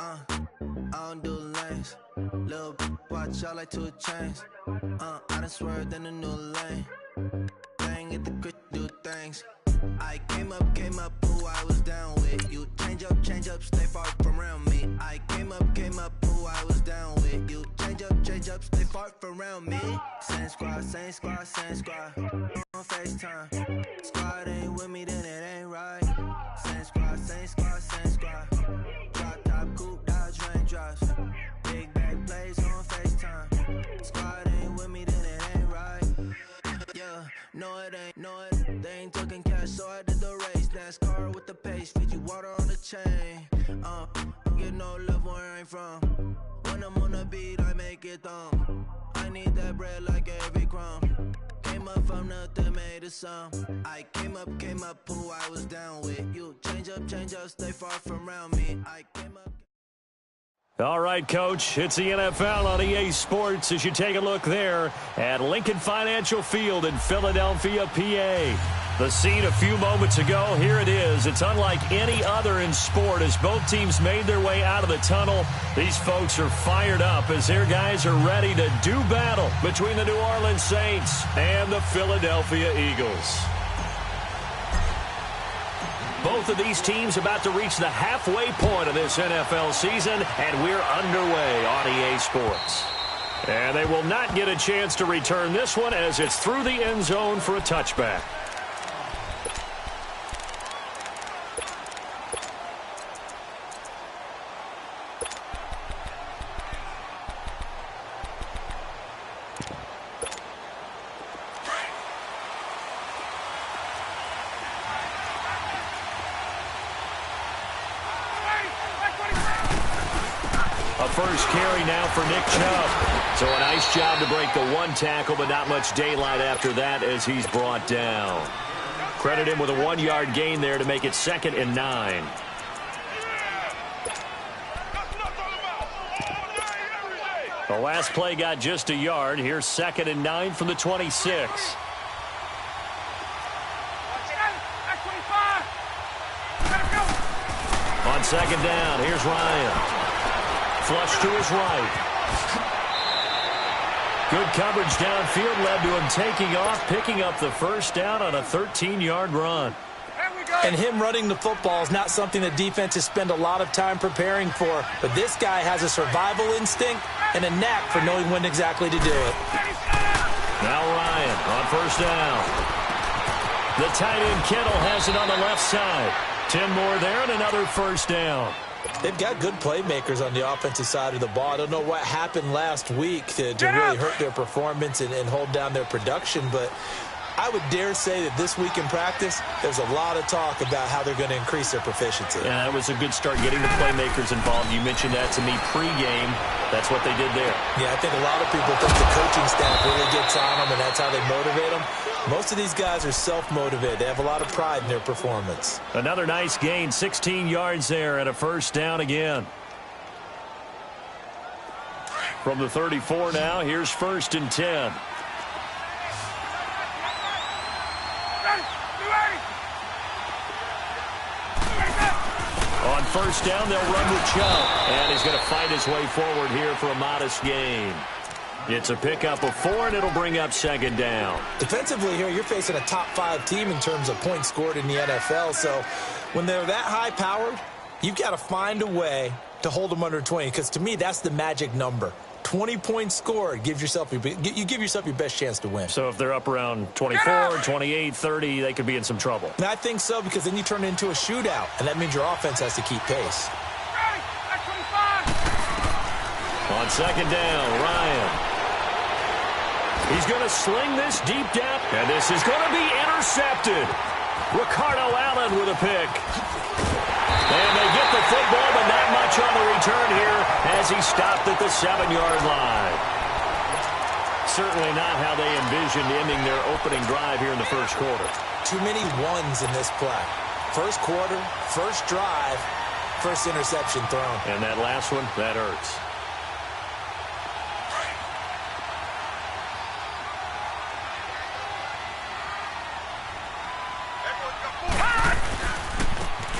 I don't do lanes. Little watch out like 2 chains. I done swerved in a new lane. Bang at the crit, do things. I came up, who I was down with. You change up, stay far from around me. I came up, who I was down with. You change up, stay far from around me. Same squad. On FaceTime. Squad ain't with me, then it ain't right. Same squad. Drop top, coupe, Dodge raindrops. Big bag plays on FaceTime. Squad ain't with me, then it ain't right. Yeah, no it ain't. They ain't talking cash, so I did the race. NASCAR with the pace, feed you water on the chain. Get no love where I'm from. When I'm on the beat, I make it thumb. I need that bread like every crumb. Came up from nothing, made a sum. I came up, who I was down with. You change up, stay far from around me. I came up. All right, Coach, it's the NFL on EA Sports as you take a look there at Lincoln Financial Field in Philadelphia, PA. The scene a few moments ago, here it is. It's unlike any other in sport as both teams made their way out of the tunnel. These folks are fired up as their guys are ready to do battle between the New Orleans Saints and the Philadelphia Eagles. Both of these teams about to reach the halfway point of this NFL season, and we're underway on EA Sports. And they will not get a chance to return this one as it's through the end zone for a touchback. First carry now for Nick Chubb. So a nice job to break the one tackle, but not much daylight after that as he's brought down. Credit him with a 1-yard gain there to make it 2nd and 9. The last play got just a yard. Here's 2nd and 9 from the 26. On 2nd down, here's Ryan. Flush to his right. Good coverage downfield led to him taking off, picking up the first down on a 13-yard run. And him running the football is not something that defenses spend a lot of time preparing for. But this guy has a survival instinct and a knack for knowing when exactly to do it. Now Ryan on first down. The tight end Kittle has it on the left side. 10 more there and another first down. They've got good playmakers on the offensive side of the ball. I don't know what happened last week to really hurt their performance and hold down their production, but I would dare say that this week in practice, there's a lot of talk about how they're going to increase their proficiency. Yeah, that was a good start getting the playmakers involved. You mentioned that to me pregame. That's what they did there. Yeah, I think a lot of people think the coaching staff really gets on them, and that's how they motivate them. Most of these guys are self-motivated. They have a lot of pride in their performance. Another nice gain, 16 yards there and a first down again. From the 34 now, here's 1st and 10. On first down, they'll run with Chubb. And he's going to fight his way forward here for a modest gain. It's a pickup of 4, and it'll bring up 2nd down. Defensively here, you're facing a top-5 team in terms of points scored in the NFL. So when they're that high-powered, you've got to find a way to hold them under 20. Because to me, that's the magic number. 20 points scored, you give yourself your best chance to win. So if they're up around 24, 28, 30, they could be in some trouble. And I think so, because then you turn it into a shootout, and that means your offense has to keep pace. On 2nd down, Ryan. He's going to sling this deep down, and this is going to be intercepted. Ricardo Allen with a pick. And they get the football, but not much on the return here as he stopped at the 7-yard line. Certainly not how they envisioned ending their opening drive here in the first quarter. Too many ones in this play. First quarter, first drive, first interception thrown. And that last one, that hurts.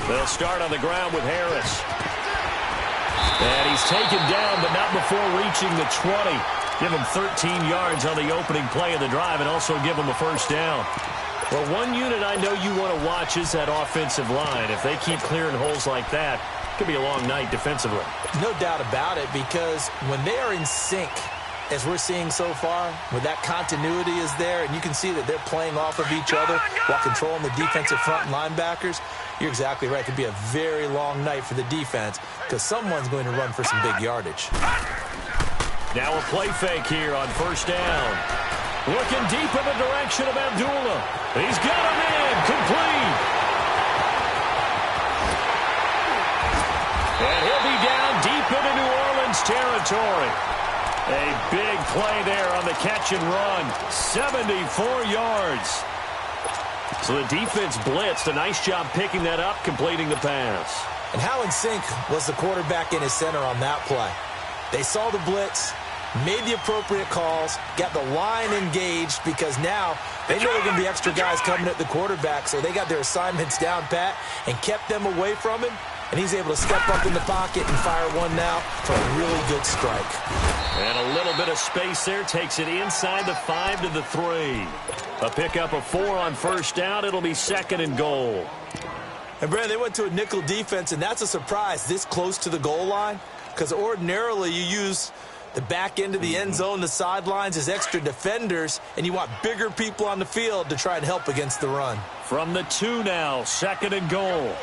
They'll start on the ground with Harris. And he's taken down, but not before reaching the 20. Give him 13 yards on the opening play of the drive and also give him a first down. Well, one unit I know you want to watch is that offensive line. If they keep clearing holes like that, it could be a long night defensively. No doubt about it, because when they are in sync, as we're seeing so far, when that continuity is there, and you can see that they're playing off of each other while controlling the defensive front and linebackers, you're exactly right. It could be a very long night for the defense because someone's going to run for some big yardage. Now a play fake here on first down. Looking deep in the direction of Abdullah. He's got him in. Complete. And he'll be down deep into New Orleans territory. A big play there on the catch and run. 74 yards. So the defense blitzed. A nice job picking that up, completing the pass. And how in sync was the quarterback in his center on that play? They saw the blitz, made the appropriate calls, got the line engaged because now they know there are going to be extra guys coming at the quarterback, so they got their assignments down pat and kept them away from him, and he's able to step up in the pocket and fire one now for a really good strike. And a little bit of space there takes it inside the 5 to the 3. A pickup of 4 on first down. It'll be second and goal. And, Brandon, they went to a nickel defense, and that's a surprise this close to the goal line because ordinarily you use the back end of the end zone, the sidelines as extra defenders, and you want bigger people on the field to try and help against the run. From the 2 now, second and goal.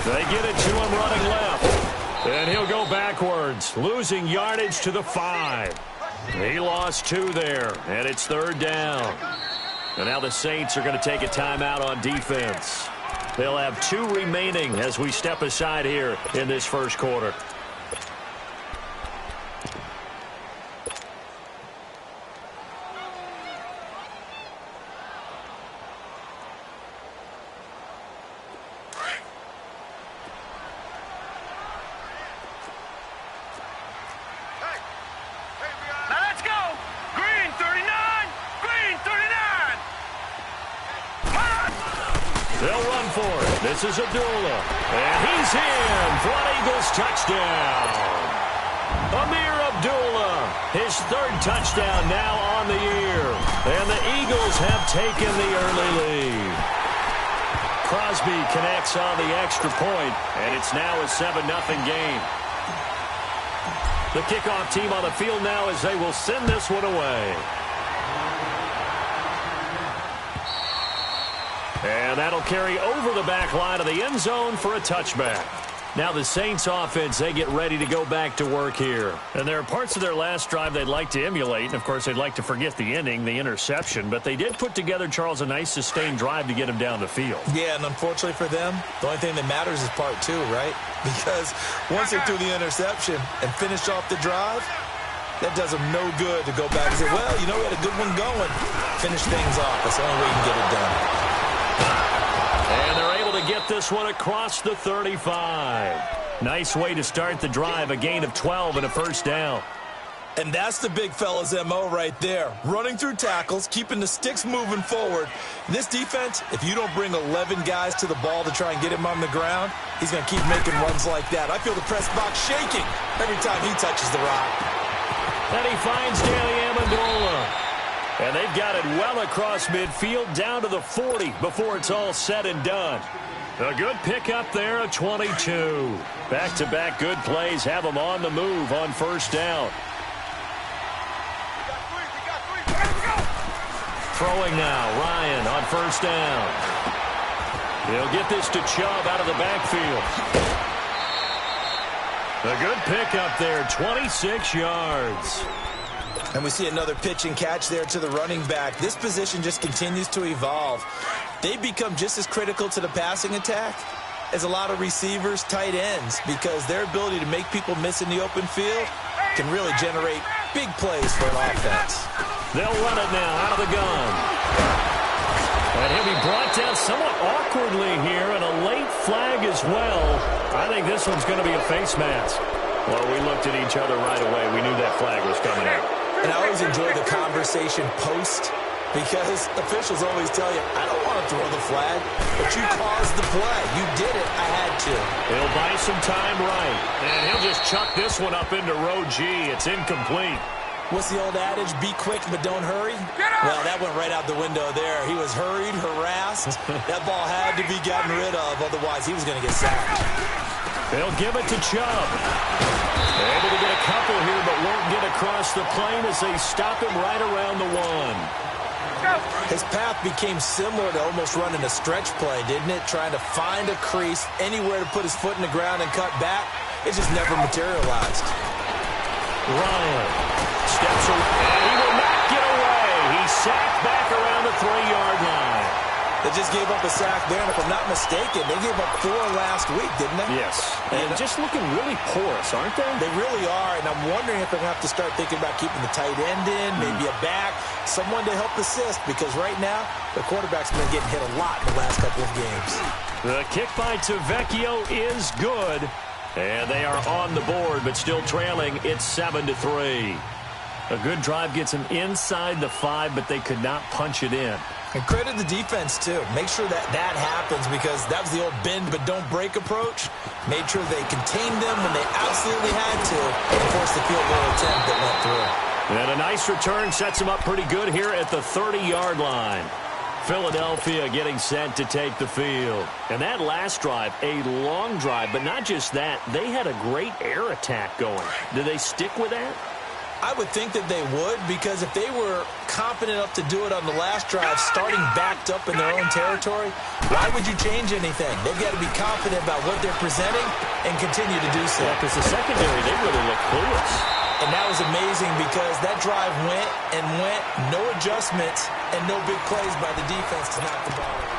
They get it to him running left. And he'll go backwards, losing yardage to the 5. He lost 2 there, and it's third down. And now the Saints are going to take a timeout on defense. They'll have 2 remaining as we step aside here in this first quarter. This is Abdullah, and he's in for an Eagles touchdown. Amir Abdullah, his 3rd touchdown now on the year, and the Eagles have taken the early lead. Crosby connects on the extra point, and it's now a 7-0 game. The kickoff team on the field now as they will send this one away. And that'll carry over the back line of the end zone for a touchback. Now the Saints offense, they get ready to go back to work here. And there are parts of their last drive they'd like to emulate. And, of course, they'd like to forget the ending, the interception. But they did put together, Charles, a nice sustained drive to get him down the field. Yeah, and unfortunately for them, the only thing that matters is part 2, right? Because once they threw the interception and finished off the drive, that does them no good to go back and say, well, you know, we had a good one going. Finish things off. That's the only way you can get it done. And they're able to get this one across the 35. Nice way to start the drive, a gain of 12 and a first down. And that's the big fella's MO right there. Running through tackles, keeping the sticks moving forward. This defense, if you don't bring 11 guys to the ball to try and get him on the ground, he's going to keep making runs like that. I feel the press box shaking every time he touches the rock. And he finds Danny Amendola. And they've got it well across midfield down to the 40 before it's all said and done. A good pickup there, a 22. Back-to-back good plays have them on the move on first down. Throwing now, Ryan on first down. He'll get this to Chubb out of the backfield. A good pickup there, 26 yards. And we see another pitch and catch there to the running back. This position just continues to evolve. They become just as critical to the passing attack as a lot of receivers, tight ends, because their ability to make people miss in the open field can really generate big plays for an offense. They'll run it now out of the gun. And he'll be brought down somewhat awkwardly here, and a late flag as well. I think this one's going to be a face mask. Well, we looked at each other right away. We knew that flag was coming out. And I always enjoy the conversation post because officials always tell you, I don't want want to throw the flag, but you caused the play. You did it. I had to. He'll buy some time right. And he'll just chuck this one up into row G. It's incomplete. What's the old adage? Be quick, but don't hurry? Well, that went right out the window there. He was hurried, harassed. That ball had to be gotten rid of, otherwise he was going to get sacked. They'll give it to Chubb. Able to get a couple here, but won't get across the plane as they stop him right around the 1. His path became similar to almost running a stretch play, didn't it? Trying to find a crease, anywhere to put his foot in the ground and cut back. It just never materialized. Ryan steps away, and he will not get away. He's sacked back around the 3-yard line. They just gave up a sack there, and if I'm not mistaken, they gave up 4 last week, didn't they? Yes, and just looking really porous, aren't they? They really are, and I'm wondering if they're going to have to start thinking about keeping the tight end in, maybe a back, someone to help assist, because right now, the quarterback's been getting hit a lot in the last couple of games. The kick by Tavecchio is good, and they are on the board, but still trailing. It's 7-3. A good drive gets them inside the 5, but they could not punch it in. And credit the defense, too. Make sure that that happens, because that was the old bend but don't break approach. Made sure they contained them when they absolutely had to and forced the field goal attempt that went through. And a nice return sets them up pretty good here at the 30-yard line. Philadelphia getting set to take the field. And that last drive, a long drive, but not just that. They had a great air attack going. Do they stick with that? I would think that they would, because if they were confident enough to do it on the last drive, starting backed up in their own territory, why would you change anything? They've got to be confident about what they're presenting and continue to do so. Yeah, because the secondary, they really look clueless. And that was amazing, because that drive went and went, no adjustments, and no big plays by the defense to knock the ball out.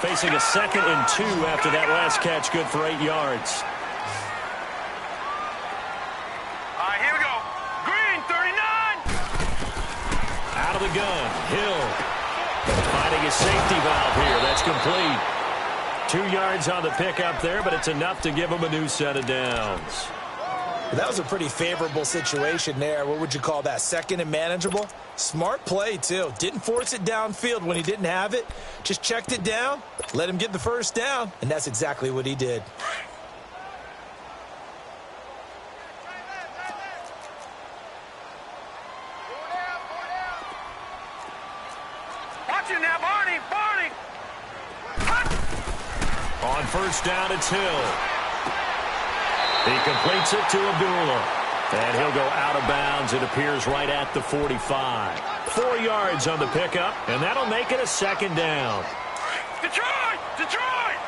Facing a 2nd and 2 after that last catch, good for 8 yards. Out of the gun, Hill finding a safety valve here. That's complete. 2 yards on the pickup there, but it's enough to give him a new set of downs. That was a pretty favorable situation there. What would you call that? 2nd and manageable? Smart play, too. Didn't force it downfield when he didn't have it. Just checked it down, let him get the first down, and that's exactly what he did. On first down, it's Hill. He completes it to Abdullah. And he'll go out of bounds. It appears right at the 45. 4 yards on the pickup, and that'll make it a 2nd down. Detroit! Detroit!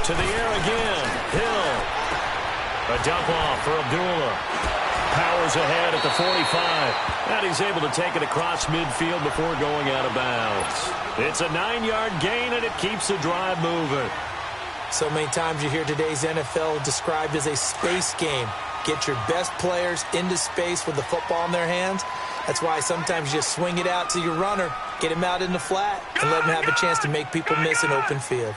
To the air again. Hill. A dump off for Abdullah. Powers ahead at the 45. And he's able to take it across midfield before going out of bounds. It's a 9-yard gain, and it keeps the drive moving. So many times you hear today's NFL described as a space game. Get your best players into space with the football in their hands. That's why sometimes you just swing it out to your runner, get him out in the flat, and let him have a chance to make people miss an open field.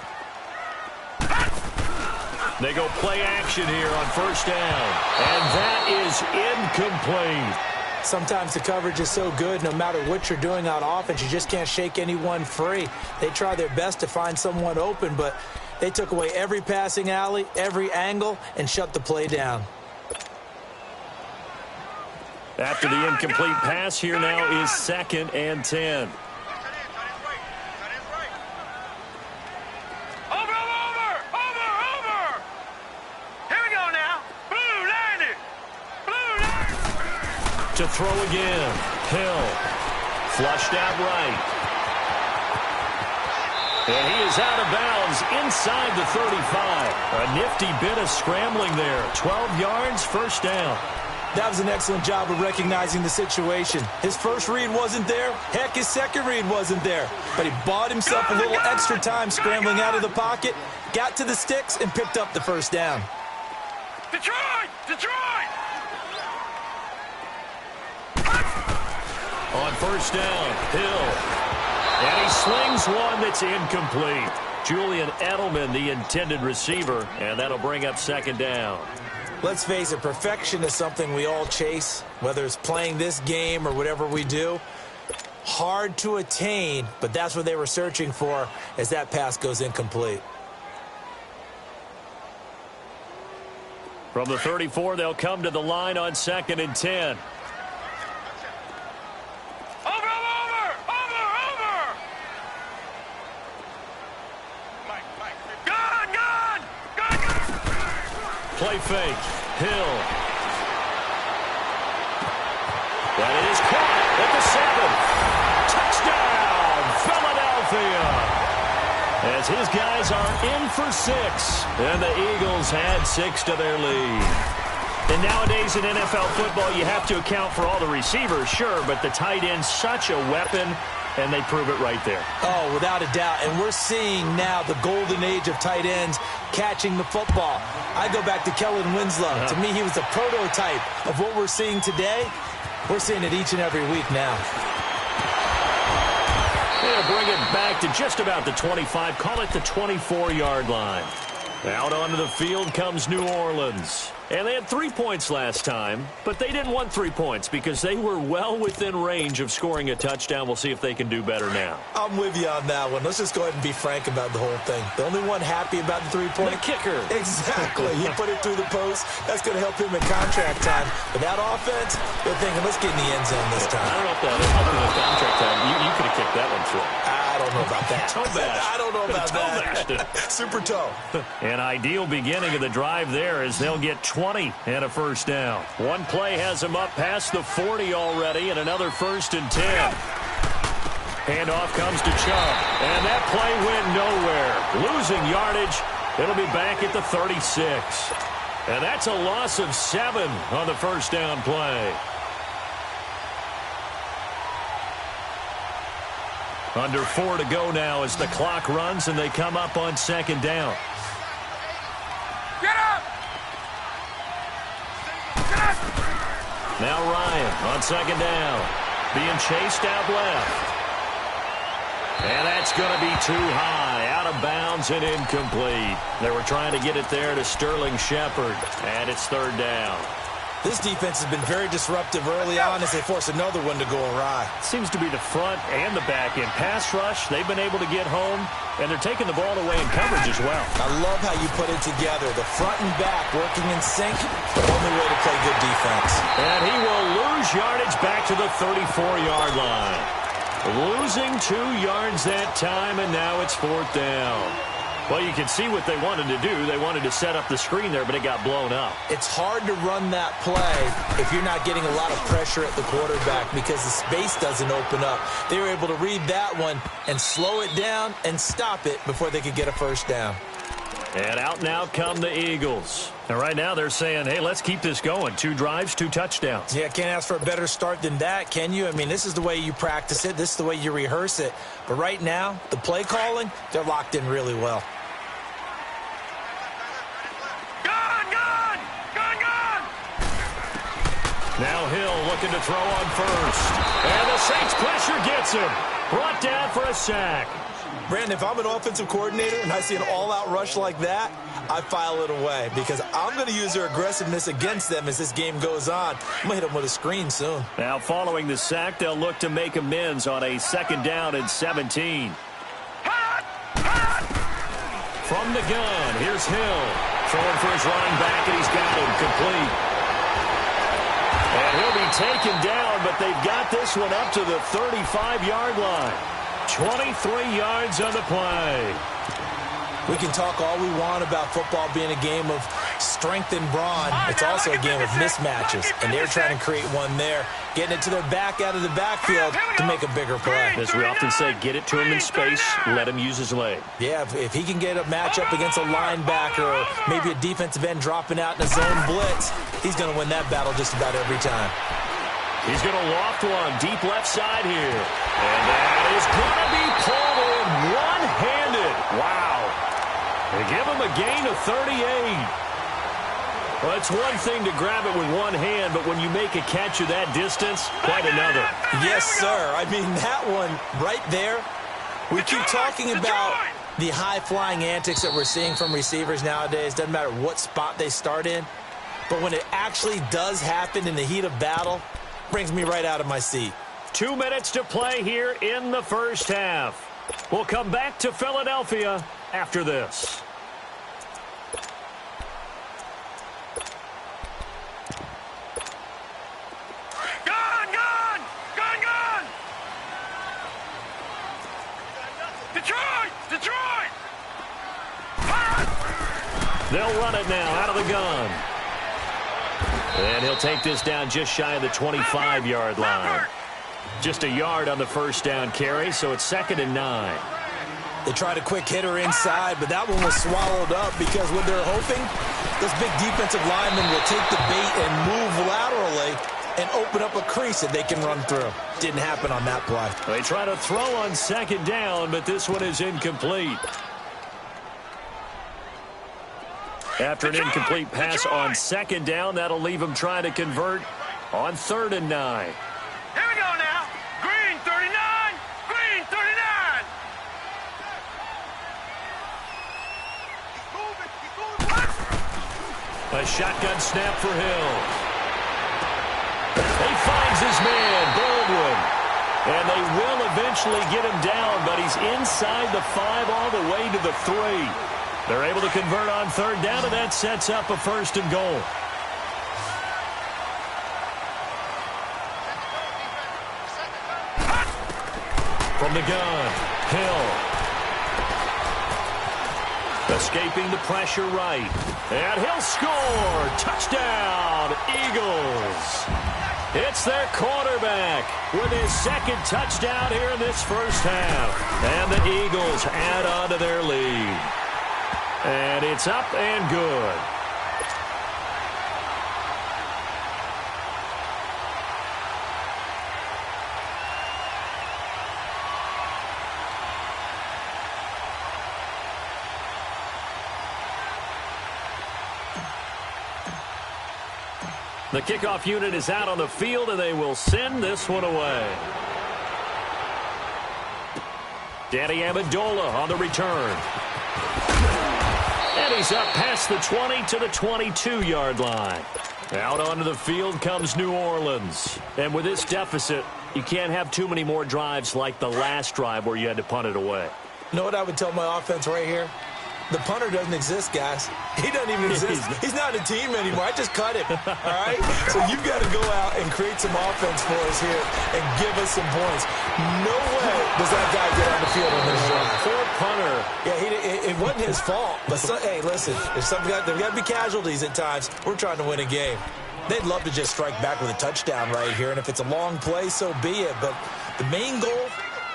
They go play action here on first down. And that is incomplete. Sometimes the coverage is so good, no matter what you're doing on offense, you just can't shake anyone free. They try their best to find someone open, but they took away every passing alley, every angle, and shut the play down. After the incomplete pass, here now is 2nd and 10. To throw again. Hill. Flushed out right. And he is out of bounds inside the 35. A nifty bit of scrambling there. 12 yards, first down. That was an excellent job of recognizing the situation. His first read wasn't there. Heck, his second read wasn't there. But he bought himself a little extra time scrambling out of the pocket, got to the sticks, and picked up the first down. Detroit! Detroit! On first down, Hill And he slings one that's incomplete. Julian Edelman, the intended receiver, and that'll bring up second down. Let's face it, perfection is something we all chase, whether it's playing this game or whatever we do. Hard to attain, but that's what they were searching for as that pass goes incomplete. From the 34, they'll come to the line on 2nd and 10. Play fake. Hill. That is caught at the 7. Touchdown, Philadelphia. As his guys are in for 6. And the Eagles had 6 to their lead. And nowadays in NFL football, you have to account for all the receivers, sure, but the tight end's such a weapon, and they prove it right there. Oh, without a doubt. And we're seeing now the golden age of tight ends catching the football. I go back to Kellen Winslow. To me, he was a prototype of what we're seeing today. We're seeing it each and every week now. They'll bring it back to just about the 25. Call it the 24-yard line. Out onto the field comes New Orleans. And they had 3 points last time, but they didn't want 3 points because they were well within range of scoring a touchdown. We'll see if they can do better now. I'm with you on that one. Let's just go ahead and be frank about the whole thing. The only one happy about the 3-point? The kicker. Exactly. He put it through the post. That's going to help him in contract time. But that offense, they're thinking, let's get in the end zone this time. I don't know if that helped him in contract time. You could have kicked that one through. I don't know about that. Toe bash. I don't know about that. Super toe. An ideal beginning of the drive there as they'll get 20 and a first down. One play has them up past the 40 already and another 1st and 10. Handoff comes to Chubb. And that play went nowhere. Losing yardage. It'll be back at the 36. And that's a loss of 7 on the first down play. Under 4 to go now as the clock runs and they come up on 2nd down. Get up! Get up! Now Ryan on 2nd down. Being chased out left. And that's going to be too high. Out of bounds and incomplete. They were trying to get it there to Sterling Shepard. And it's 3rd down. This defense has been very disruptive early on as they force another one to go awry. Seems to be the front and the back end. Pass rush, they've been able to get home, and they're taking the ball away in coverage as well. I love how you put it together. The front and back working in sync, the only way to play good defense. And he will lose yardage back to the 34-yard line. Losing 2 yards that time, and now it's 4th down. Well, you can see what they wanted to do. They wanted to set up the screen there, but it got blown up. It's hard to run that play if you're not getting a lot of pressure at the quarterback because the space doesn't open up. They were able to read that one and slow it down and stop it before they could get a first down. And out now come the Eagles. And right now they're saying, hey, let's keep this going. 2 drives, 2 touchdowns. Yeah, can't ask for a better start than that, can you? I mean, this is the way you practice it. This is the way you rehearse it. But right now, the play calling, they're locked in really well. Now Hill looking to throw on first. And the Saints pressure gets him. Brought down for a sack. Brandon, if I'm an offensive coordinator and I see an all-out rush like that, I file it away because I'm going to use their aggressiveness against them as this game goes on. I'm going to hit them with a screen soon. Now following the sack, they'll look to make amends on a 2nd down and 17. From the gun, here's Hill. Throwing for his running back, and he's got him complete. And he'll be taken down, but they've got this one up to the 35-yard line. 23 yards on the play. We can talk all we want about football being a game of strength and brawn. It's also a game of mismatches, and they're trying to create one there, getting it to their back out of the backfield to make a bigger play. As we often say, get it to him in space, let him use his leg. Yeah, if he can get a matchup against a linebacker or maybe a defensive end dropping out in a zone blitz, he's going to win that battle just about every time. He's going to loft one deep left side here. And that is going to be pulled in one-handed. Wow. They give him a gain of 38. Well, it's one thing to grab it with one hand, but when you make a catch of that distance, quite another. Yes, sir. I mean, that one right there, We keep talking about the high-flying antics that we're seeing from receivers nowadays. Doesn't matter what spot they start in. But when it actually does happen in the heat of battle, brings me right out of my seat. 2 minutes to play here in the first half. We'll come back to Philadelphia after this. Detroit! They'll run it now out of the gun. And he'll take this down just shy of the 25-yard line. Just a yard on the first down carry, so it's 2nd and 9. They tried a quick hitter inside, but that one was swallowed up because what they're hoping, this big defensive lineman will take the bait and move laterally and open up a crease that they can run through. Didn't happen on that play. They try to throw on 2nd down, but this one is incomplete. After an incomplete pass on 2nd down, that'll leave them trying to convert on 3rd and 9. Here we go now. Green 39. Green 39. A shotgun snap for Hill. He finds his man, Baldwin. And they will eventually get him down, but he's inside the 5 all the way to the 3. They're able to convert on 3rd down, and that sets up a 1st and goal. From the gun, Hill. Escaping the pressure right. And he'll score. Touchdown, Eagles. It's their quarterback with his 2nd touchdown here in this first half. And the Eagles add on to their lead. And it's up and good. The kickoff unit is out on the field, and they will send this one away. Danny Amendola on the return. And he's up past the 20 to the 22-yard line. Out onto the field comes New Orleans. And with this deficit, you can't have too many more drives like the last drive where you had to punt it away. You know what I would tell my offense right here? The punter doesn't exist, guys. He doesn't even exist. He's not a team anymore. I just cut him, all right? So you've got to go out and create some offense for us here and give us some points. No way does that guy get on the field on this drive. Poor punter. Yeah, it wasn't his fault. But, hey, listen, there's got to be casualties at times. We're trying to win a game. They'd love to just strike back with a touchdown right here, and if it's a long play, so be it. But the main goal,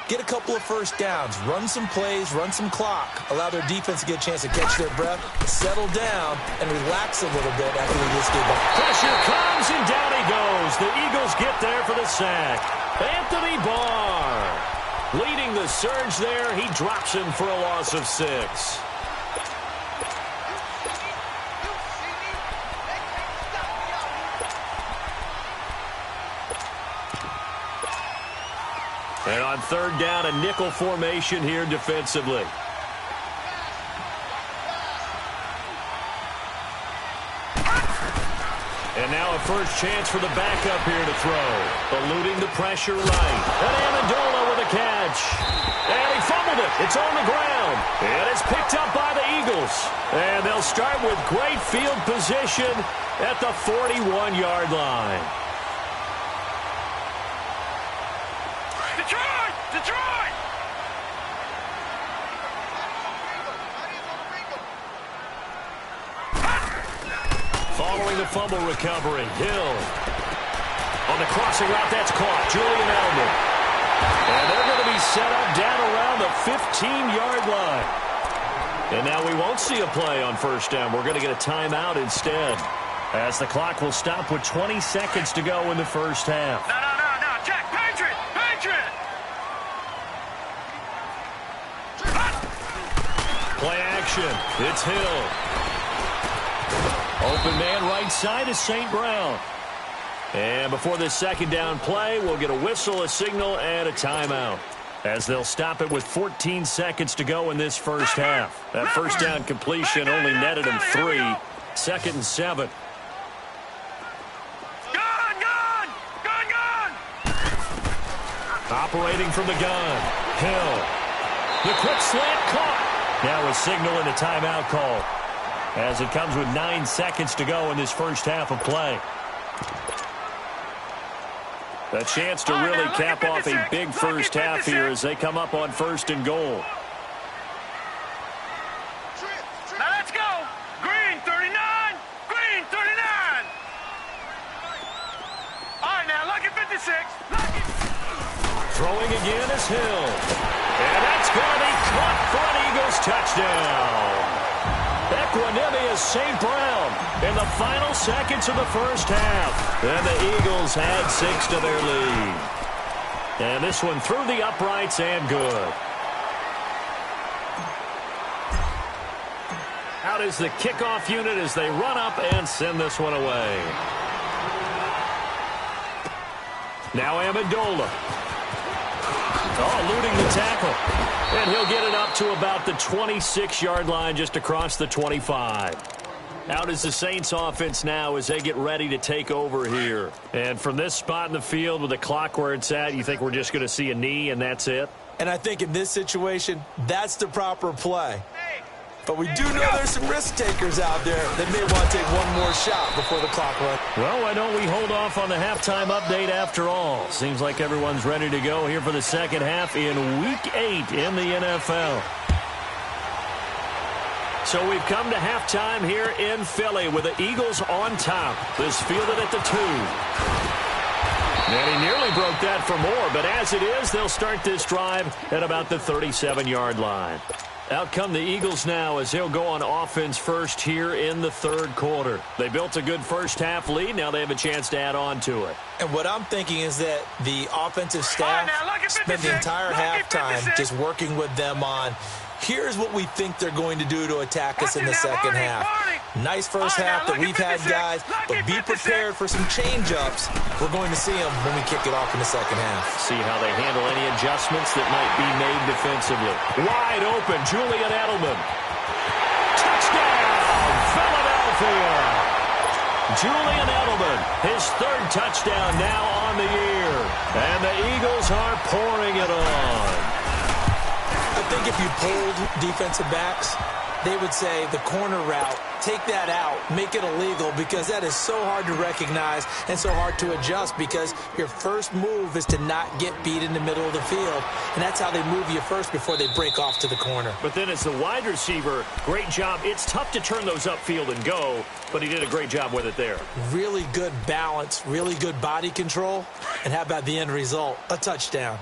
get a couple of first downs, run some plays, run some clock, allow their defense to get a chance to catch their breath, settle down, and relax a little bit after we just get back. Pressure comes, and down he goes. The Eagles get there for the sack. Anthony Barr leading the surge there. He drops him for a loss of 6. And on 3rd down, a nickel formation here defensively. And now a first chance for the backup here to throw. Eluding the pressure right. And Amendola with a catch. And he fumbled it. It's on the ground. And it's picked up by the Eagles. And they'll start with great field position at the 41-yard line. Detroit! Following the fumble recovery, Hill. On the crossing route, that's caught. Julian Edelman. And they're going to be set up down around the 15-yard line. And now we won't see a play on 1st down. We're going to get a timeout instead, as the clock will stop with 20 seconds to go in the first half. No. Jack, Patriot! Play action. It's Hill. Open man right side is St. Brown. And before this 2nd down play, we'll get a whistle, a signal, and a timeout. as they'll stop it with 14 seconds to go in this first half. That first down completion only netted him 3. 2nd and 7. Operating from the gun, Hill. The quick slant caught. Now a signal and a timeout call, as it comes with 9 seconds to go in this first half of play. A chance to really cap off a big first half here as they come up on 1st and goal. Now let's go. Green 39. Green 39. All right, now look at 56. Throwing again is Hill. And that's going to be caught for an Eagles touchdown. Equanimous St. Brown in the final seconds of the first half. And the Eagles had 6 to their lead. And this one through the uprights and good. Out is the kickoff unit as they run up and send this one away. Now Amendola. Oh, eluding the tackle. And he'll get it up to about the 26-yard line, just across the 25. Out is the Saints offense now as they get ready to take over here. And from this spot in the field with the clock where it's at, you think we're just going to see a knee and that's it? And I think in this situation, that's the proper play. But we do know there's some risk takers out there that may want to take one more shot before the clock runs. Well, why don't we hold off on the halftime update after all? Seems like everyone's ready to go here for the second half in Week 8 in the NFL. So we've come to halftime here in Philly with the Eagles on top. This fielded at the 2. And he nearly broke that for more, but as it is, they'll start this drive at about the 37-yard line. Out come the Eagles now as they'll go on offense first here in the 3rd quarter. They built a good first half lead. Now they have a chance to add on to it. And what I'm thinking is that the offensive staff spent the entire halftime just working with them on, here's what we think they're going to do to attack us in the second half. Nice first half that we've had, guys, but be prepared for some change-ups. We're going to see them when we kick it off in the second half. See how they handle any adjustments that might be made defensively. Wide open, Julian Edelman. Touchdown, Philadelphia! Julian Edelman, his 3rd touchdown now on the year. And the Eagles are pouring it on. I think if you polled defensive backs, they would say the corner route, take that out, make it illegal, because that is so hard to recognize and so hard to adjust, because your first move is to not get beat in the middle of the field, and that's how they move you first before they break off to the corner. But then as the wide receiver, great job. It's tough to turn those upfield and go, but he did a great job with it there. Really good balance, really good body control, and how about the end result? A touchdown.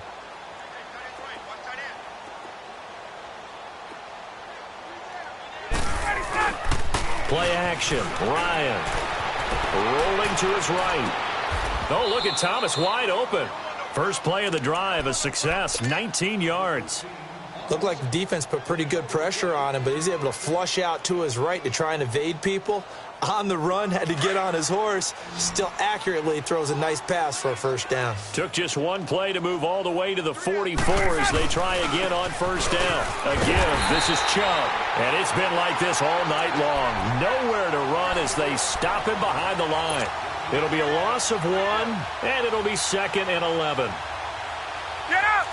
Play action. Ryan rolling to his right. Oh, look at Thomas wide open. First play of the drive, a success, 19 yards. Looked like the defense put pretty good pressure on him, but he's able to flush out to his right to try and evade people. On the run, had to get on his horse. Still accurately throws a nice pass for a first down. Took just one play to move all the way to the 44 as they try again on first down. Again, this is Chubb. And it's been like this all night long. Nowhere to run as they stop him behind the line. It'll be a loss of 1, and it'll be 2nd and 11. Get up!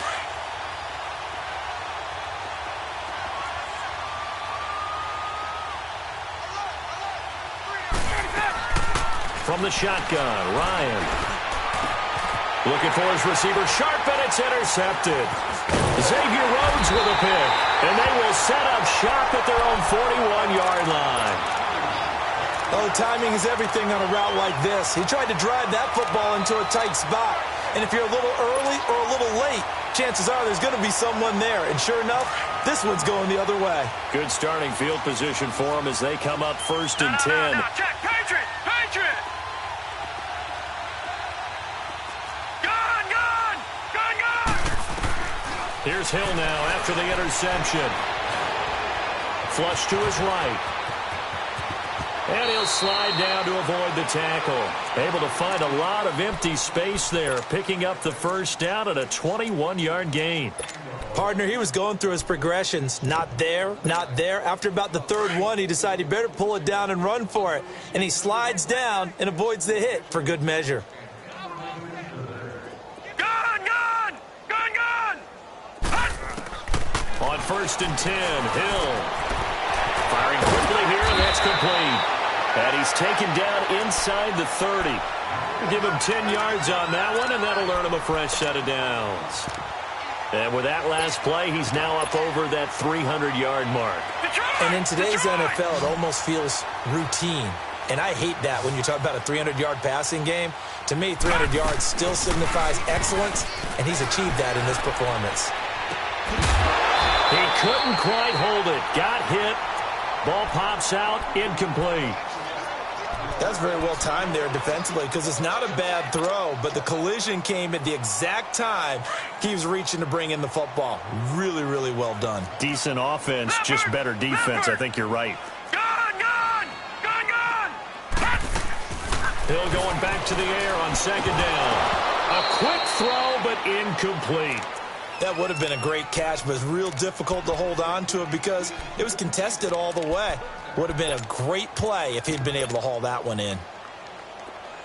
From the shotgun, Ryan. Looking for his receiver, sharp, and it's intercepted. Xavier Rhodes with a pick, and they will set up shop at their own 41-yard line. Oh, timing is everything on a route like this. He tried to drive that football into a tight spot. And if you're a little early or a little late, chances are there's going to be someone there. And sure enough, this one's going the other way. Good starting field position for them as they come up 1st and 10. Check, Patriot! Patriot! Gun! Here's Hill now after the interception. Flush to his right. And he'll slide down to avoid the tackle. Able to find a lot of empty space there, picking up the first down at a 21-yard gain. Partner, he was going through his progressions. Not there, not there. After about the third one, he decided he better pull it down and run for it. And he slides down and avoids the hit for good measure. On 1st and 10, Hill. Firing quickly here, and that's complete. And he's taken down inside the 30. Give him 10 yards on that one, and that'll earn him a fresh set of downs. And with that last play, he's now up over that 300-yard mark. And in today's NFL, it almost feels routine. And I hate that when you talk about a 300-yard passing game. To me, 300 yards still signifies excellence, and he's achieved that in this performance. He couldn't quite hold it. Got hit. Ball pops out. Incomplete. That's very well timed there defensively because it's not a bad throw, but the collision came at the exact time he was reaching to bring in the football. Really, really well done. Decent offense, just better defense. I think you're right. Hill going back to the air on 2nd down. A quick throw, but incomplete. That would have been a great catch, but it's real difficult to hold on to it because it was contested all the way. Would have been a great play if he'd been able to haul that one in.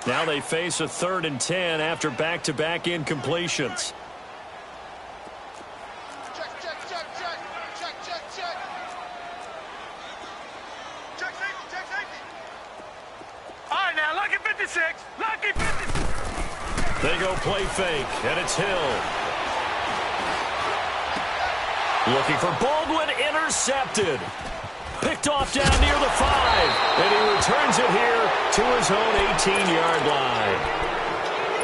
Now they face a 3rd and 10 after back-to-back incompletions. All right, now, lucky 56. Lucky 56. They go play fake, and it's Hill. Looking for Baldwin, intercepted. Picked off down near the 5, and he returns it here to his own 18-yard line.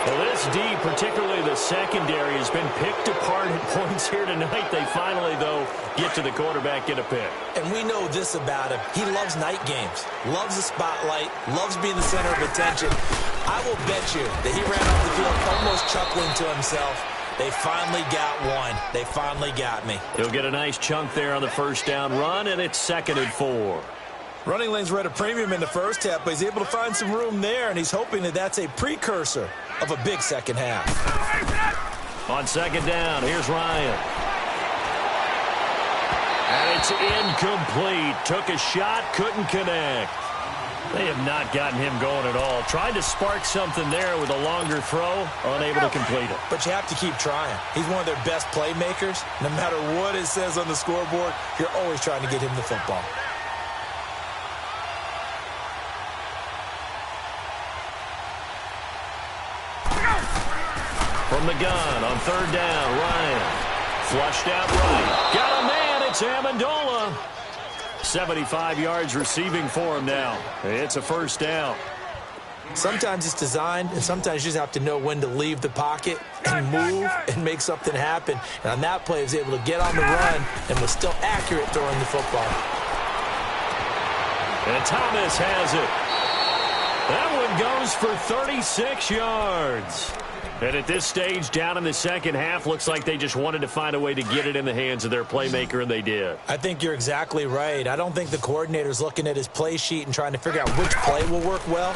Well, this D, particularly the secondary, has been picked apart at points here tonight. They finally, though, get to the quarterback, get a pick. And we know this about him. He loves night games, loves the spotlight, loves being the center of attention. I will bet you that he ran off the field almost chuckling to himself. They finally got one. They finally got me. He'll get a nice chunk there on the first down run, and it's 2nd and 4. Running lanes were at a premium in the first half, but he's able to find some room there, and he's hoping that that's a precursor of a big second half. On 2nd down, here's Ryan. And it's incomplete. Took a shot, couldn't connect. They have not gotten him going at all. Tried to spark something there with a longer throw, unable to complete it. But you have to keep trying. He's one of their best playmakers. No matter what it says on the scoreboard, you're always trying to get him the football. From the gun on 3rd down, Ryan. Flushed out right. Got a man, it's Amendola. 75 yards receiving for him now. It's a first down. Sometimes it's designed, and sometimes you just have to know when to leave the pocket and move and make something happen. And on that play, he was able to get on the run and was still accurate throwing the football. And Thomas has it. That one goes for 36 yards. And at this stage, down in the second half, looks like they just wanted to find a way to get it in the hands of their playmaker, and they did. I think you're exactly right. I don't think the coordinator's looking at his play sheet and trying to figure out which play will work well.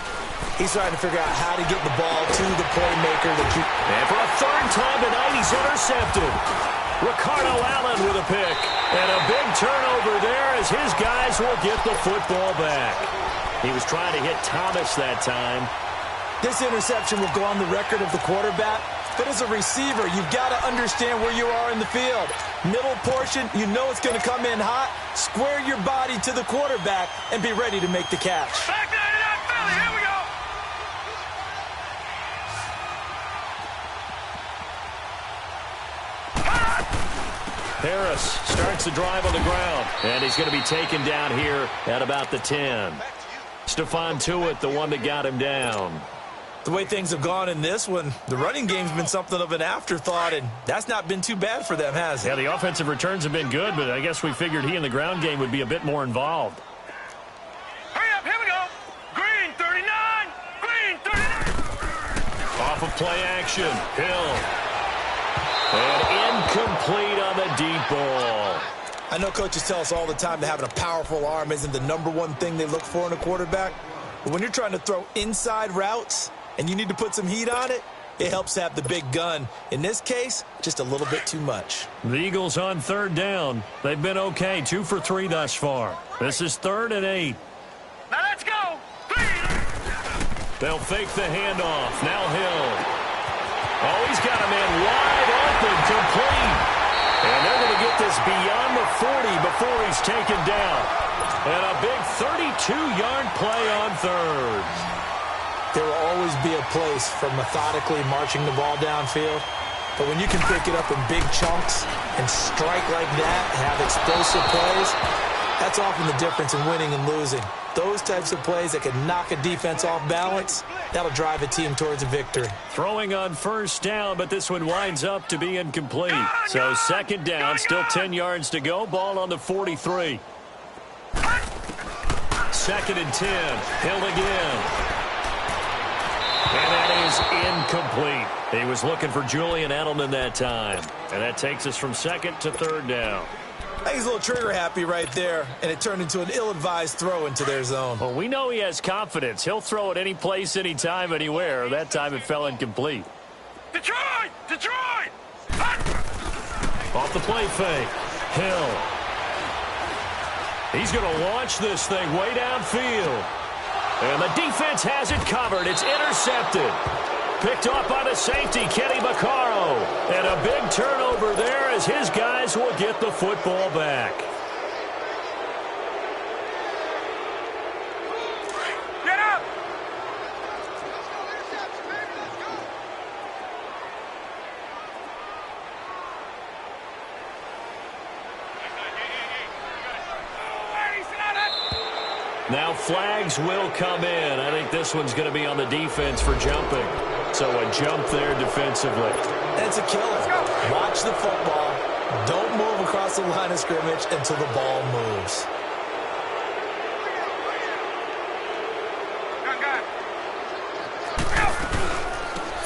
He's trying to figure out how to get the ball to the playmaker. And for a 3rd time tonight, he's intercepted. Ricardo Allen with a pick. And a big turnover there as his guys will get the football back. He was trying to hit Thomas that time. This interception will go on the record of the quarterback, but as a receiver, you've got to understand where you are in the field. Middle portion, you know it's going to come in hot. Square your body to the quarterback and be ready to make the catch. Back to that Philly. Here we go. Harris starts the drive on the ground, and he's going to be taken down here at about the 10. Stephon Tuitt, the one that got him down. The way things have gone in this one, the running game's been something of an afterthought, and that's not been too bad for them, has it? Yeah, the offensive returns have been good, but I guess we figured he in the ground game would be a bit more involved. Hurry up, here we go. Green 39. Green 39. Off of play action, Hill. And incomplete on the deep ball. I know coaches tell us all the time that having a powerful arm isn't the #1 thing they look for in a quarterback. But when you're trying to throw inside routes and you need to put some heat on it, it helps to have the big gun. In this case, just a little bit too much. The Eagles on 3rd down. They've been okay, 2 for 3 thus far. This is 3rd and 8. Now let's go. 3. They'll fake the handoff. Now Hill. Oh, he's got a man wide open, complete. And they're going to get this beyond the 40 before he's taken down. And a big 32-yard play on 3rd. There will always be a place for methodically marching the ball downfield. But when you can pick it up in big chunks and strike like that, have explosive plays, that's often the difference in winning and losing. Those types of plays that can knock a defense off balance, that'll drive a team towards a victory. Throwing on 1st down, but this one winds up to be incomplete. So 2nd down, still 10 yards to go. Ball on the 43. 2nd and 10. Hill again. And that is incomplete. He was looking for Julian Edelman that time. And that takes us from 2nd to 3rd down. I think he's a little trigger happy right there, and it turned into an ill-advised throw into their zone. Well, we know he has confidence. He'll throw it any place, anytime, anywhere. That time it fell incomplete. Detroit! Detroit! Off the play fake. Hill. He's going to launch this thing way downfield. And the defense has it covered. It's intercepted. Picked off by the safety, Kenny Vaccaro. And a big turnover there as his guys will get the football back. Get up! Now flags will come in. I think this one's going to be on the defense for jumping. So a jump there defensively. That's a killer. Watch the football. Don't move across the line of scrimmage until the ball moves.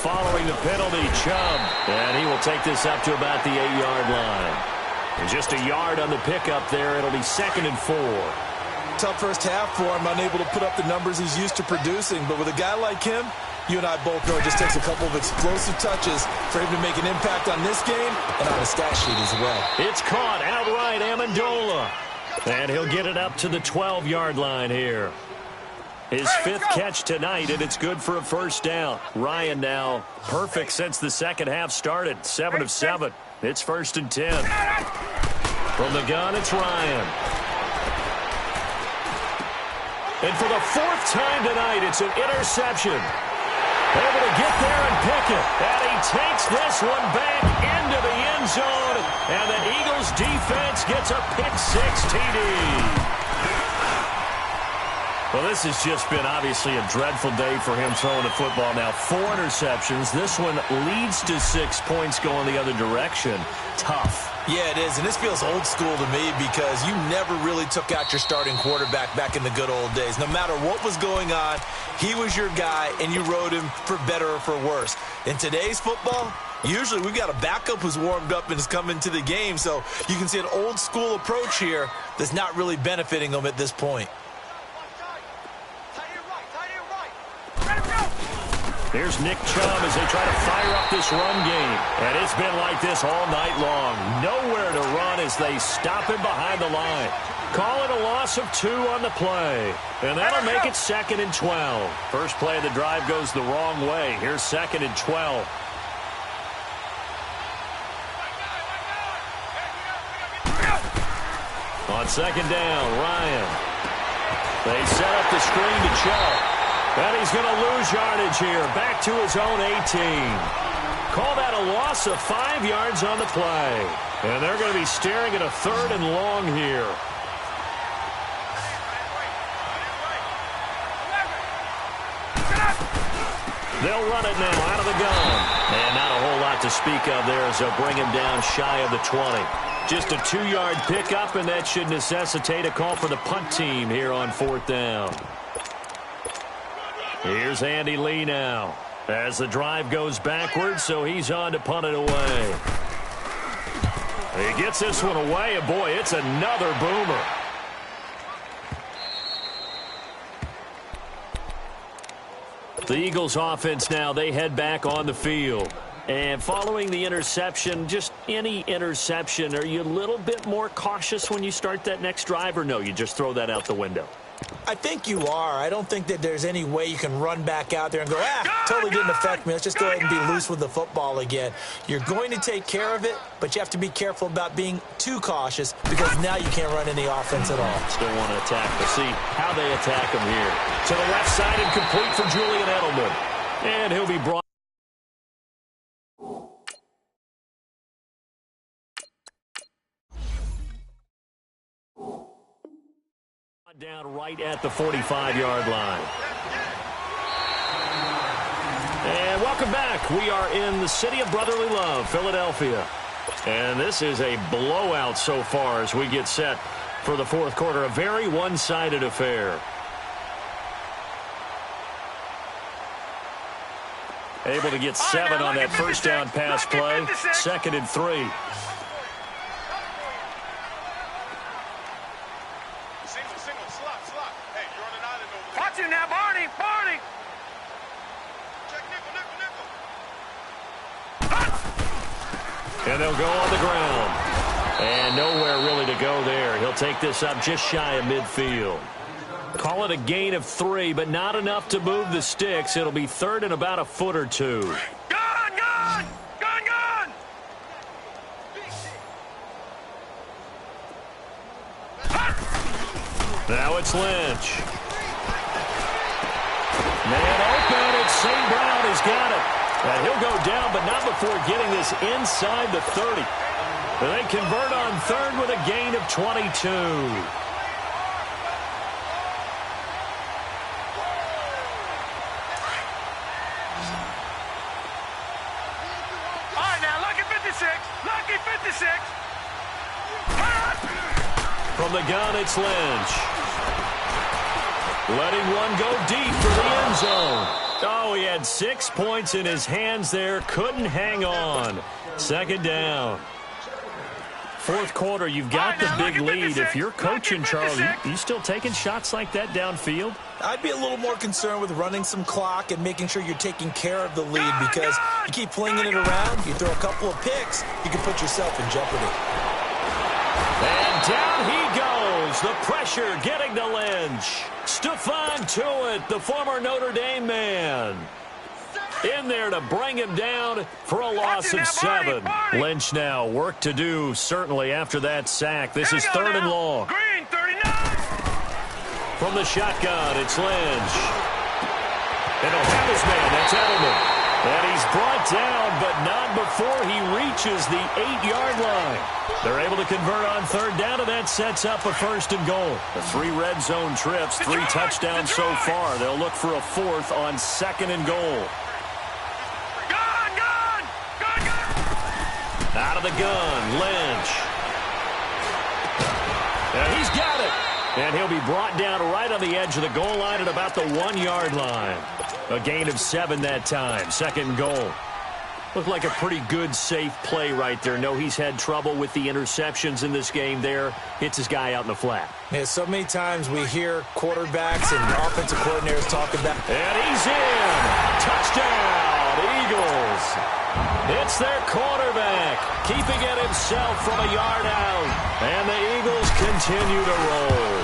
Following the penalty, Chubb. And he will take this up to about the 8-yard line. And just a yard on the pickup there. It'll be 2nd and 4. Tough first half for him, unable to put up the numbers he's used to producing. But with a guy like him, you and I both know it just takes a couple of explosive touches for him to make an impact on this game and on the stat sheet as well. It's caught outright, Amendola. And he'll get it up to the 12-yard line here. His 5th catch tonight, and it's good for a 1st down. Ryan now perfect since the second half started. 7 of 7. It's 1st and 10. From the gun, it's Ryan. And for the 4th time tonight, it's an interception. Able to get there and pick it. And he takes this one back into the end zone. And the Eagles defense gets a pick-6 TD. Well, this has just been obviously a dreadful day for him throwing the football. Now 4 interceptions. This one leads to 6 points going the other direction. Tough. Yeah, it is, and this feels old school to me because you never really took out your starting quarterback back in the good old days. No matter what was going on, he was your guy, and you rode him for better or for worse. In today's football, usually we've got a backup who's warmed up and has come into the game, so you can see an old school approach here that's not really benefiting them at this point. Here's Nick Chubb as they try to fire up this run game. And it's been like this all night long. Nowhere to run as they stop him behind the line. Call it a loss of 2 on the play. And that'll make it 2nd and 12. First play of the drive goes the wrong way. Here's 2nd and 12. On 2nd down, Ryan. They set up the screen to Chubb. And he's going to lose yardage here. Back to his own 18. Call that a loss of 5 yards on the play. And they're going to be staring at a 3rd and long here. They'll run it now out of the gun. And not a whole lot to speak of there as they'll bring him down shy of the 20. Just a 2-yard pickup, and that should necessitate a call for the punt team here on 4th down. Here's Andy Lee now as the drive goes backwards, so he's on to punt it away. He gets this one away, and boy, it's another boomer. The Eagles offense now, they head back on the field. And following the interception, just any interception, are you a little bit more cautious when you start that next drive, or no, you just throw that out the window? I think you are. I don't think that there's any way you can run back out there and go, totally didn't affect me. Let's just go ahead and be loose with the football again. You're going to take care of it, but you have to be careful about being too cautious because now you can't run any offense at all. Still want to attack. We'll see how they attack him here. To the left side and complete for Julian Edelman. And he'll be brought. Down right at the 45-yard line. And welcome back. We are in the city of brotherly love, Philadelphia. And this is a blowout so far as we get set for the fourth quarter. A very one-sided affair. Able to get 7 on that first down pass play. 2nd and 3. And they'll go on the ground. And nowhere really to go there. He'll take this up just shy of midfield. Call it a gain of 3, but not enough to move the sticks. It'll be 3rd and about a foot or 2. Gun! Gun! Gun! Gun! Now it's Lynch. Man open, it's St. Brown. He's got it. And he'll go down, but not before getting this inside the 30. They convert on 3rd with a gain of 22. All right, now, lucky 56. Lucky 56. From the gun, it's Lynch. Letting one go deep for the end zone. Oh, he had 6 points in his hands there. Couldn't hang on. 2nd down. Fourth quarter, you've got the big lead. If you're coaching, Charles, you still taking shots like that downfield? I'd be a little more concerned with running some clock and making sure you're taking care of the lead because you keep flinging it around, you throw a couple of picks, you can put yourself in jeopardy. And down he goes. The pressure getting to Lynch. Stephon Tuitt, the former Notre Dame man, in there to bring him down for a loss of 7. Lynch now work to do, certainly, after that sack. This is 3rd and long. Green 39. From the shotgun, it's Lynch. And he'll have his man. That's Edelman. And he's brought down, but not before he reaches the 8-yard line. They're able to convert on 3rd down, and that sets up a 1st and goal. The 3 red zone trips, 3 touchdowns so far. They'll look for a 4th on 2nd and goal. Gun! Gun! Gun! Gun! Out of the gun, Lynch. And he's got it. And he'll be brought down right on the edge of the goal line at about the 1-yard line. A gain of 7 that time. 2nd and goal. Looked like a pretty good, safe play right there. No, he's had trouble with the interceptions in this game there. Hits his guy out in the flat. Yeah, so many times we hear quarterbacks and offensive coordinators talk about. And he's in. Touchdown, Eagles. It's their quarterback, keeping it himself from a yard out. And the Eagles continue to roll.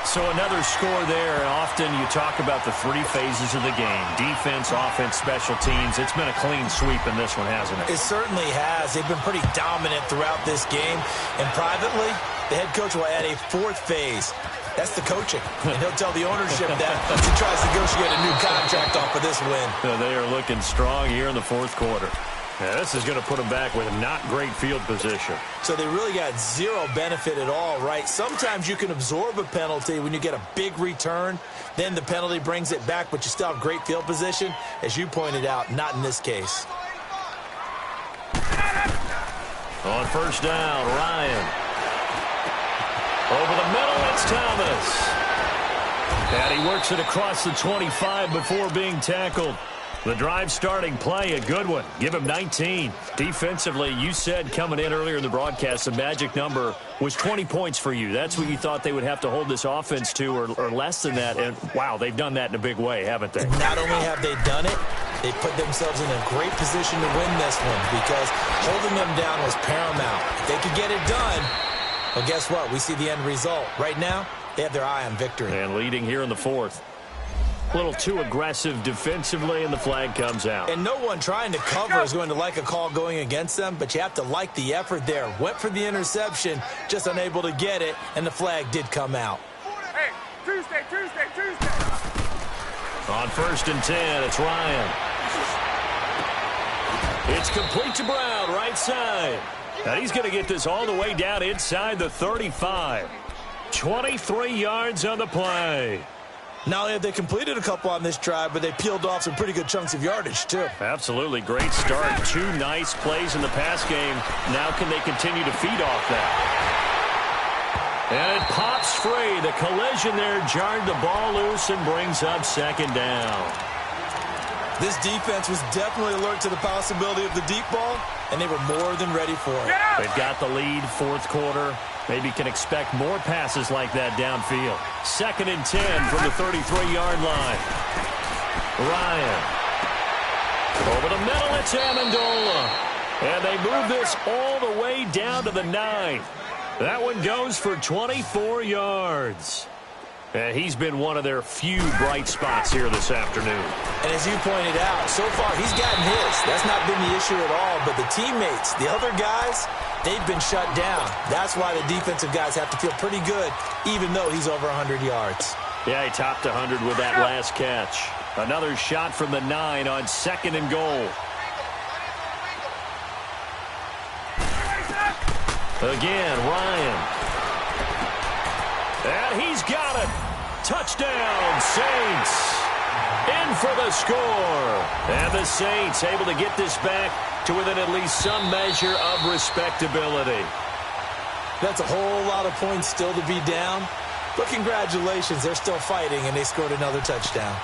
So another score there. Often you talk about the 3 phases of the game. Defense, offense, special teams. It's been a clean sweep in this one, hasn't it? It certainly has. They've been pretty dominant throughout this game. And privately, the head coach will add a 4th phase. That's the coaching. And he'll tell the ownership that as he tries to negotiate a new contract off of this win. They are looking strong here in the fourth quarter. Yeah, this is going to put them back with not great field position. So they really got 0 benefit at all, right? Sometimes you can absorb a penalty when you get a big return. Then the penalty brings it back, but you still have great field position. As you pointed out, not in this case. On 1st down, Ryan. Over the middle, it's Thomas. And he works it across the 25 before being tackled. The drive starting play, a good one. Give him 19. Defensively, you said coming in earlier in the broadcast, the magic number was 20 points for you. That's what you thought they would have to hold this offense to, or less than that. And, wow, they've done that in a big way, haven't they? Not only have they done it, they put themselves in a great position to win this one because holding them down was paramount. If they could get it done, well, guess what? We see the end result. Right now, they have their eye on victory. And leading here in the fourth. A little too aggressive defensively, and the flag comes out. And no one trying to cover is going to like a call going against them, but you have to like the effort there. Went for the interception, just unable to get it, and the flag did come out. Hey, Tuesday. On 1st and 10, it's Ryan. It's complete to Brown, right side. And he's going to get this all the way down inside the 35. 23 yards on the play. Not only have they completed a couple on this drive, but they peeled off some pretty good chunks of yardage, too. Absolutely. Great start. 2 nice plays in the pass game. Now can they continue to feed off that? And it pops free. The collision there jarred the ball loose and brings up 2nd down. This defense was definitely alert to the possibility of the deep ball, and they were more than ready for it. They've got the lead, 4th quarter. Maybe can expect more passes like that downfield. 2nd and 10 from the 33-yard line. Ryan. Over the middle, it's Amendola. And they move this all the way down to the 9. That one goes for 24 yards. And he's been one of their few bright spots here this afternoon. And as you pointed out, so far he's gotten his. That's not been the issue at all. But the teammates, the other guys, they've been shut down. That's why the defensive guys have to feel pretty good, even though he's over 100 yards. Yeah, he topped 100 with that last catch. Another shot from the 9 on 2nd and goal. Again, Ryan. And he's got it. Touchdown, Saints. In for the score. And the Saints able to get this back to within at least some measure of respectability. That's a whole lot of points still to be down. But congratulations, they're still fighting, and they scored another touchdown.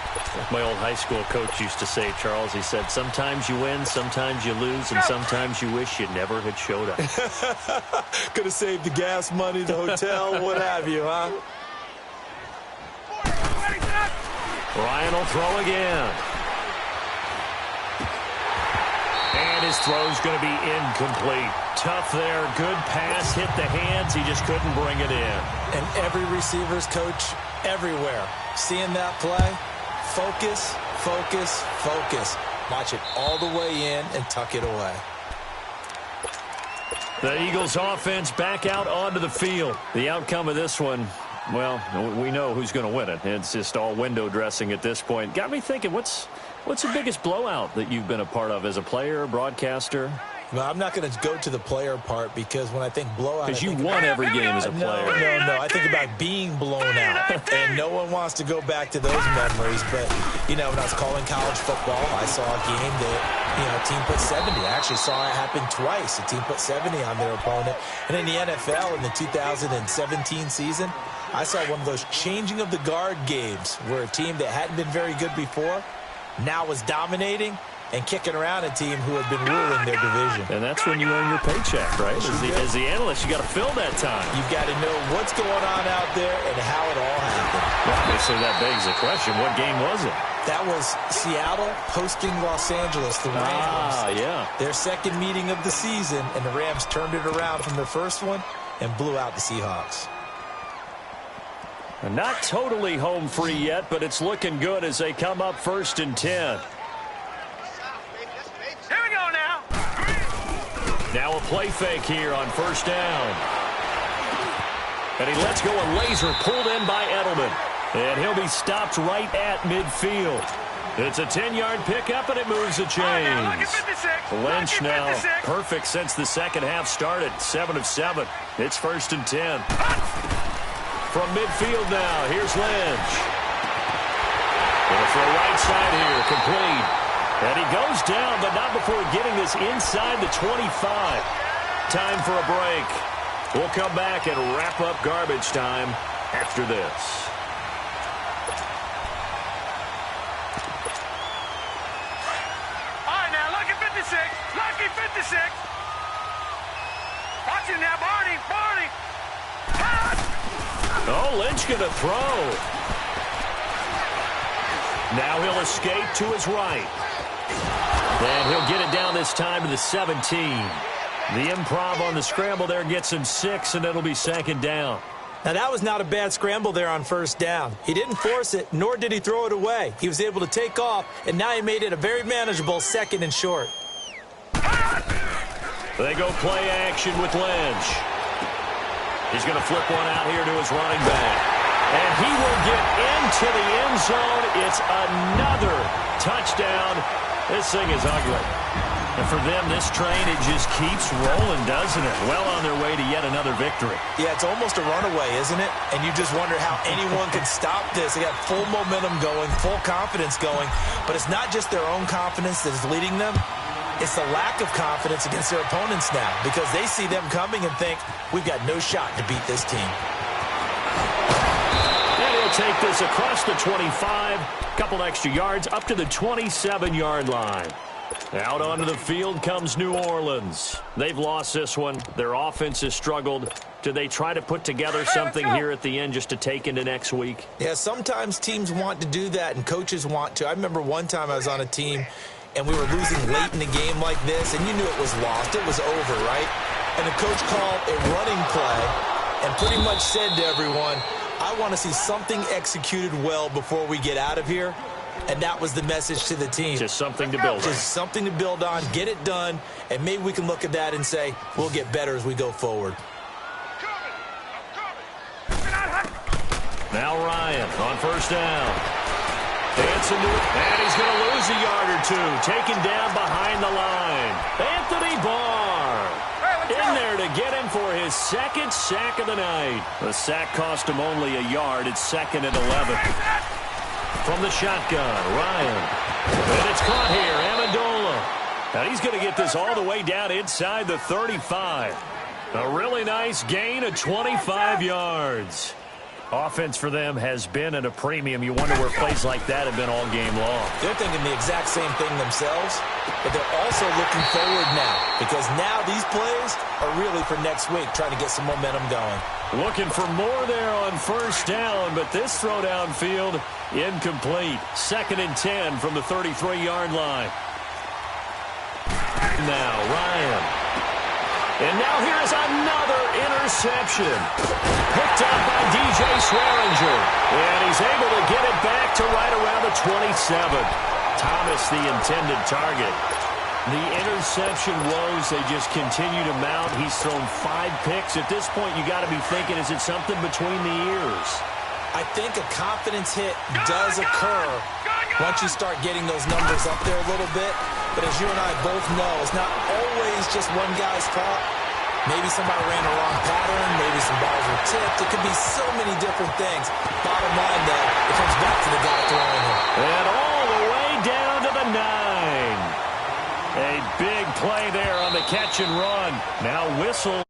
My old high school coach used to say, Charles, he said, sometimes you win, sometimes you lose, and sometimes you wish you never had showed up. Could have saved the gas money, the hotel, what have you, huh? Ryan will throw again. And his throw's going to be incomplete. Tough there. Good pass. Hit the hands. He just couldn't bring it in. And every receiver's coach everywhere seeing that play. Focus, focus, focus. Watch it all the way in and tuck it away. The Eagles offense back out onto the field. The outcome of this one, well, we know who's going to win it. It's just all window dressing at this point. Got me thinking, what's the biggest blowout that you've been a part of as a player, broadcaster? Well, I'm not going to go to the player part because when I think blowout... Because you won every game as a player. No. I think about being blown out. And no one wants to go back to those memories. But, you know, when I was calling college football, I saw a game that, you know, a team put 70. I actually saw it happen twice. A team put 70 on their opponent. And in the NFL in the 2017 season, I saw one of those changing of the guard games where a team that hadn't been very good before now was dominating and kicking around a team who had been ruling their division. And that's when you earn your paycheck, right? As the analyst, you got to fill that time. You've got to know what's going on out there and how it all happened. Well, obviously, that begs the question, what game was it? That was Seattle hosting Los Angeles, the Rams. Yeah. Their second meeting of the season, and the Rams turned it around from their first one and blew out the Seahawks. Not totally home free yet, but it's looking good as they come up 1st and 10. Here we go now. Now a play fake here on 1st down. And he lets go a laser pulled in by Edelman. And he'll be stopped right at midfield. It's a 10-yard pickup, and it moves the chains. Lynch now perfect since the second half started. 7 of 7. It's 1st and 10. From midfield now, here's Lynch. Going for a right side here, complete. And he goes down, but not before getting this inside the 25. Time for a break. We'll come back and wrap up garbage time after this. Watching now, Barney. Oh, Lynch going to throw. Now he'll escape to his right. And he'll get it down this time to the 17. The improv on the scramble there gets him 6, and it'll be 2nd down. Now, that was not a bad scramble there on 1st down. He didn't force it, nor did he throw it away. He was able to take off, and now he made it a very manageable 2nd and short. They go play action with Lynch. He's going to flip one out here to his running back. And he will get into the end zone. It's another touchdown. This thing is ugly. And for them, this train, it just keeps rolling, doesn't it? Well on their way to yet another victory. Yeah, it's almost a runaway, isn't it? And you just wonder how anyone can stop this. They got full momentum going, full confidence going. But it's not just their own confidence that is leading them. It's the lack of confidence against their opponents now, because they see them coming and think, we've got no shot to beat this team. And he'll take this across the 25, couple extra yards up to the 27-yard line. Out onto the field comes New Orleans. They've lost this one. Their offense has struggled. Do they try to put together something here at the end just to take into next week? Yeah, sometimes teams want to do that and coaches want to. I remember one time I was on a team and we were losing late in the game like this, and you knew it was lost. It was over, right? And the coach called a running play and pretty much said to everyone, I want to see something executed well before we get out of here. And that was the message to the team. Just something to build on. Just something to build on, get it done, and maybe we can look at that and say, we'll get better as we go forward. Now Ryan on 1st down. Dancing to it, and he's going to lose a yard or two. Taken down behind the line. Anthony Barr in there to get him for his 2nd sack of the night. The sack cost him only a yard. It's 2nd and 11. From the shotgun, Ryan. And it's caught here, Amendola. Now he's going to get this all the way down inside the 35. A really nice gain of 25 yards. Offense for them has been at a premium. You wonder where plays like that have been all game long. They're thinking the exact same thing themselves, but they're also looking forward now, because now these plays are really for next week, trying to get some momentum going. Looking for more there on 1st down, but this throw downfield incomplete. 2nd and 10 from the 33-yard line. Now Ryan. And now here's another interception. Picked up by DJ Swearinger. And he's able to get it back to right around the 27. Thomas, the intended target. The interception woes, they just continue to mount. He's thrown 5 picks. At this point, you got to be thinking, is it something between the ears? I think a confidence hit does occur once you start getting those numbers up there a little bit. But as you and I both know, it's not always just one guy's fault. Maybe somebody ran the wrong pattern. Maybe some balls were tipped. It could be so many different things. Bottom line, though, it comes back to the guy throwing it. And all the way down to the 9. A big play there on the catch and run. Now whistle.